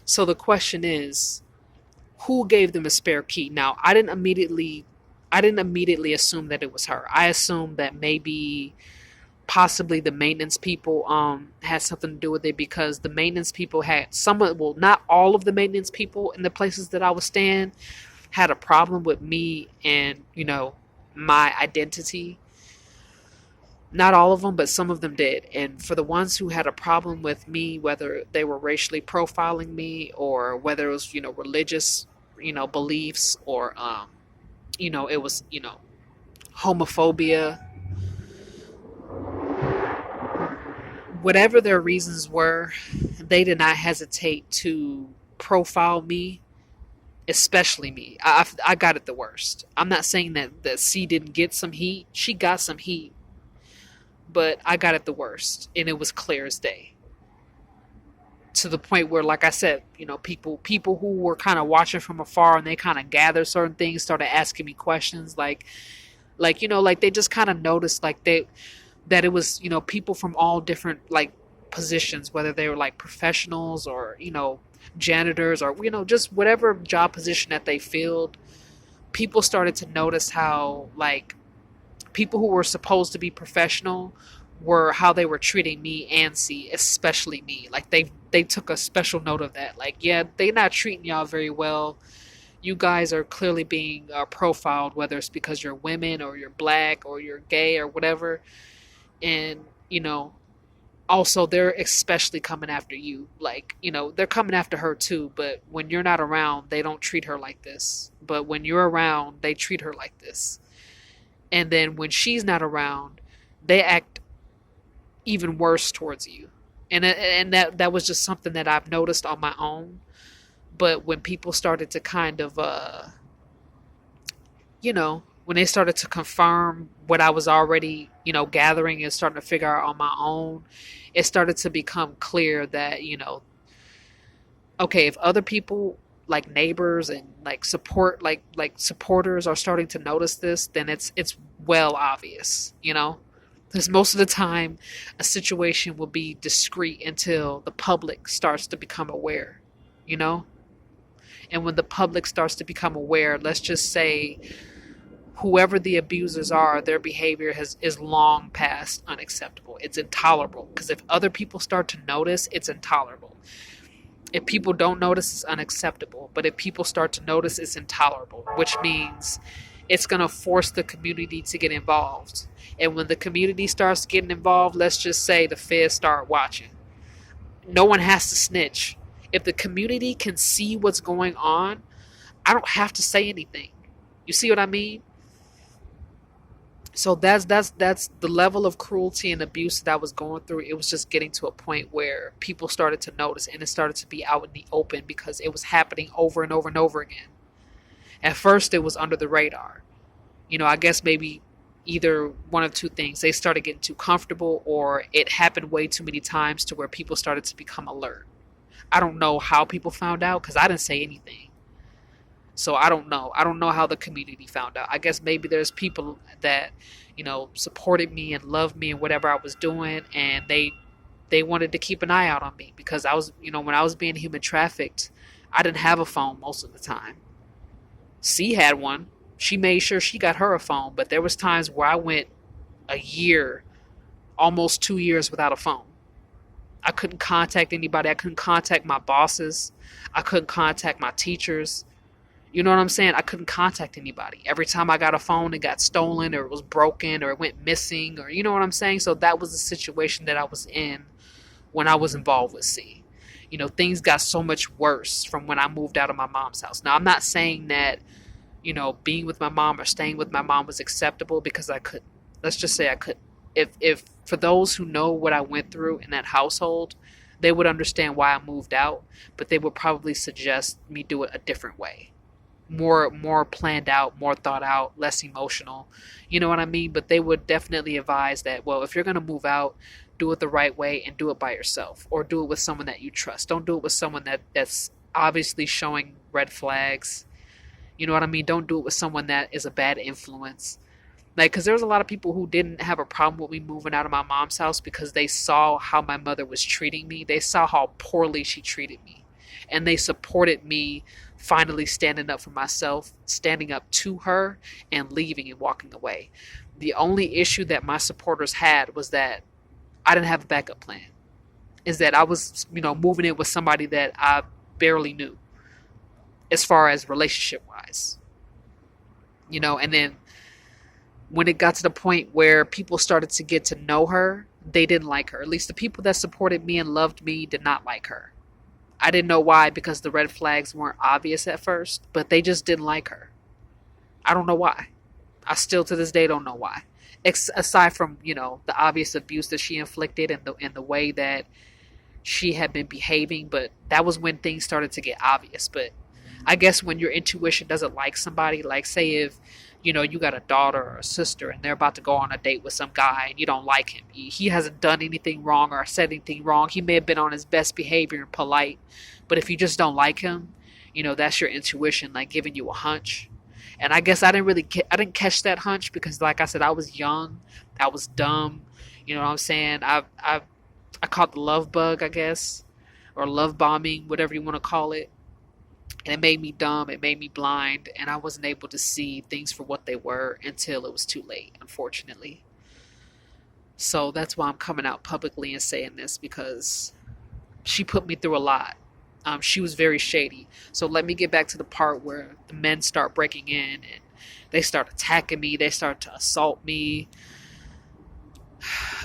So the question is, who gave them a spare key? Now, I didn't immediately assume that it was her. I assumed that maybe possibly the maintenance people had something to do with it, because the maintenance people had not all of the maintenance people in the places that I was staying had a problem with me and, my identity. Not all of them, but some of them did. And for the ones who had a problem with me, whether they were racially profiling me or whether it was, religious, beliefs, or, it was, homophobia, whatever their reasons were, they did not hesitate to profile me, especially me. I got it the worst. I'm not saying that C didn't get some heat. She got some heat, but I got it the worst, and it was clear as day. To the point where, like I said, people who were kind of watching from afar and they kind of gathered certain things started asking me questions, like they just kind of noticed, that it was, people from all different like positions, whether they were like professionals or, janitors, or, just whatever job position that they filled. People started to notice how, like, people who were supposed to be professional were how they were treating me and C, especially me. Like, they took a special note of that. Like, yeah, they're not treating y'all very well. You guys are clearly being profiled, whether it's because you're women or you're black or you're gay or whatever. And, also they're especially coming after you. Like, they're coming after her too, but when you're not around, they don't treat her like this. But when you're around, they treat her like this. And then when she's not around, they act even worse towards you. And that was just something that I've noticed on my own. But when people started to kind of when they started to confirm what I was already, gathering and starting to figure out on my own, it started to become clear that, okay, if other people like neighbors and like supporters are starting to notice this, then it's well obvious, because most of the time a situation will be discreet until the public starts to become aware, you know? And when the public starts to become aware, let's just say whoever the abusers are, their behavior is long past unacceptable. It's intolerable. Because if other people start to notice, it's intolerable. If people don't notice, it's unacceptable. But if people start to notice, it's intolerable, which means it's going to force the community to get involved. And when the community starts getting involved, let's just say the feds start watching. No one has to snitch. If the community can see what's going on, I don't have to say anything. You see what I mean? So that's the level of cruelty and abuse that I was going through. It was just getting to a point where people started to notice, and it started to be out in the open because it was happening over and over and over again. At first, it was under the radar. I guess maybe either one of two things. They started getting too comfortable, or it happened way too many times to where people started to become alert. I don't know how people found out because I didn't say anything. So I don't know. I don't know how the community found out. I guess maybe there's people that, supported me and loved me and whatever I was doing, and they wanted to keep an eye out on me because I was, when I was being human trafficked, I didn't have a phone most of the time. C had one. She made sure she got her a phone, but there was times where I went a year, almost 2 years without a phone. I couldn't contact anybody. I couldn't contact my bosses. I couldn't contact my teachers. You know what I'm saying? I couldn't contact anybody. Every time I got a phone, it got stolen or it was broken or it went missing, or you know what I'm saying? So that was the situation that I was in when I was involved with C. Things got so much worse from when I moved out of my mom's house. Now, I'm not saying that, being with my mom or staying with my mom was acceptable, because I couldn't. Let's just say I couldn't. If for those who know what I went through in that household, they would understand why I moved out, but they would probably suggest me do it a different way. More planned out, more thought out, less emotional. You know what I mean? But they would definitely advise that, well, if you're going to move out, do it the right way and do it by yourself, or do it with someone that you trust. Don't do it with someone that's obviously showing red flags. You know what I mean? Don't do it with someone that is a bad influence. Like, because there's a lot of people who didn't have a problem with me moving out of my mom's house because they saw how my mother was treating me. They saw how poorly she treated me. And they supported me finally standing up for myself, standing up to her, and leaving and walking away. The only issue that my supporters had was that I didn't have a backup plan. Is that I was, moving in with somebody that I barely knew as far as relationship wise. And then when it got to the point where people started to get to know her, they didn't like her. At least the people that supported me and loved me did not like her. I didn't know why, because the red flags weren't obvious at first, but they just didn't like her. I don't know why. I still to this day don't know why. Aside from, the obvious abuse that she inflicted and the way that she had been behaving, but that was when things started to get obvious. But I guess when your intuition doesn't like somebody, like say if, you got a daughter or a sister and they're about to go on a date with some guy and you don't like him. He hasn't done anything wrong or said anything wrong. He may have been on his best behavior and polite, but if you just don't like him, that's your intuition, like giving you a hunch. And I guess I didn't catch that hunch because, like I said, I was young, I was dumb. You know what I'm saying? I caught the love bug, I guess, or love bombing, whatever you want to call it. And it made me dumb, it made me blind, and I wasn't able to see things for what they were until it was too late, unfortunately. So that's why I'm coming out publicly and saying this, because she put me through a lot. She was very shady. So let me get back to the part where the men start breaking in and they start attacking me, they start to assault me.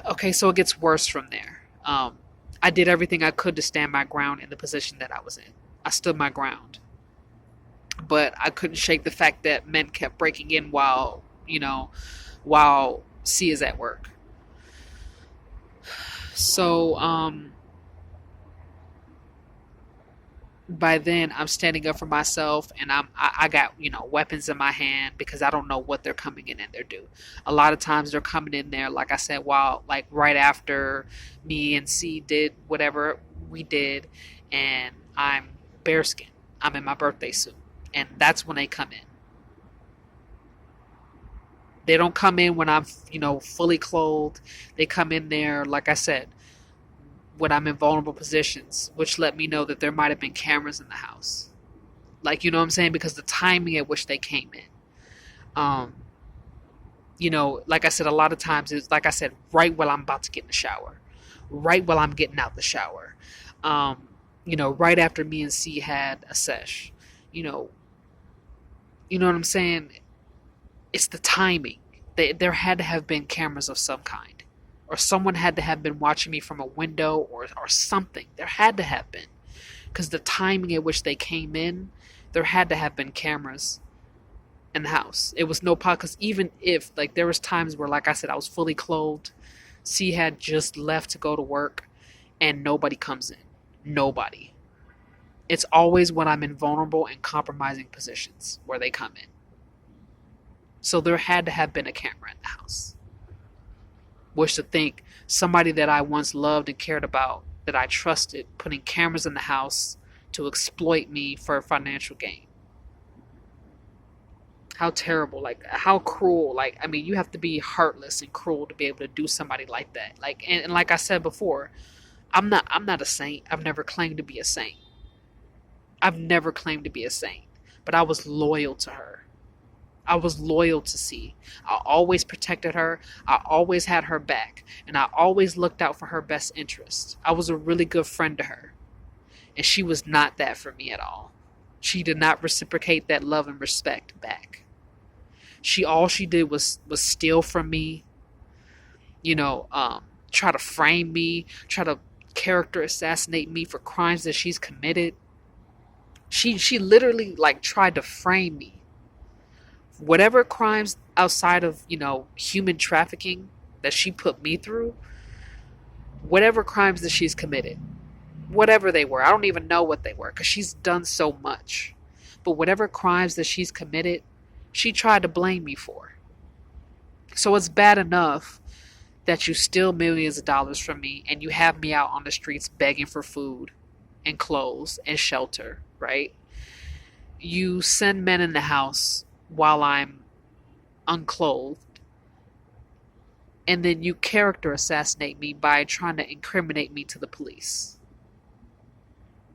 Okay, so it gets worse from there. I did everything I could to stand my ground in the position that I was in. I stood my ground. But I couldn't shake the fact that men kept breaking in while C is at work. So, by then I'm standing up for myself, and I got weapons in my hand because I don't know what they're coming in there do. A lot of times they're coming in there, like I said, while like right after me and C did whatever we did, and I'm bearskin. I'm in my birthday suit. And that's when they come in. They don't come in when I'm, fully clothed. They come in there, like I said, when I'm in vulnerable positions, which let me know that there might have been cameras in the house. Like, you know what I'm saying? Because the timing at which they came in. Like I said, a lot of times it's, like I said, right while I'm about to get in the shower. Right while I'm getting out the shower. Right after me and C had a sesh. You know what I'm saying? It's the timing. There had to have been cameras of some kind. Or someone had to have been watching me from a window or something. There had to have been. Because the timing at which they came in, there had to have been cameras in the house. It was no problem. Because even if, like, there was times where, like I said, I was fully clothed. C had just left to go to work. And nobody comes in. Nobody. It's always when I'm in vulnerable and compromising positions where they come in. So there had to have been a camera in the house. Which to think, somebody that I once loved and cared about, that I trusted, putting cameras in the house to exploit me for financial gain. How terrible, like how cruel. Like, I mean, you have to be heartless and cruel to be able to do somebody like that. Like, and like I said before, I'm not a saint. I've never claimed to be a saint. I've never claimed to be a saint, but I was loyal to her. I was loyal to C. I always protected her. I always had her back, and I always looked out for her best interest. I was a really good friend to her, and she was not that for me at all. She did not reciprocate that love and respect back. All she did was steal from me, try to frame me, try to character assassinate me for crimes that she's committed. She literally tried to frame me. Whatever crimes outside of, human trafficking that she put me through, whatever crimes that she's committed, whatever they were, I don't even know what they were because she's done so much. But whatever crimes that she's committed, she tried to blame me for. So it's bad enough that you steal millions of dollars from me and you have me out on the streets begging for food and clothes and shelter, right? You send men in the house while I'm unclothed, and then you character assassinate me by trying to incriminate me to the police.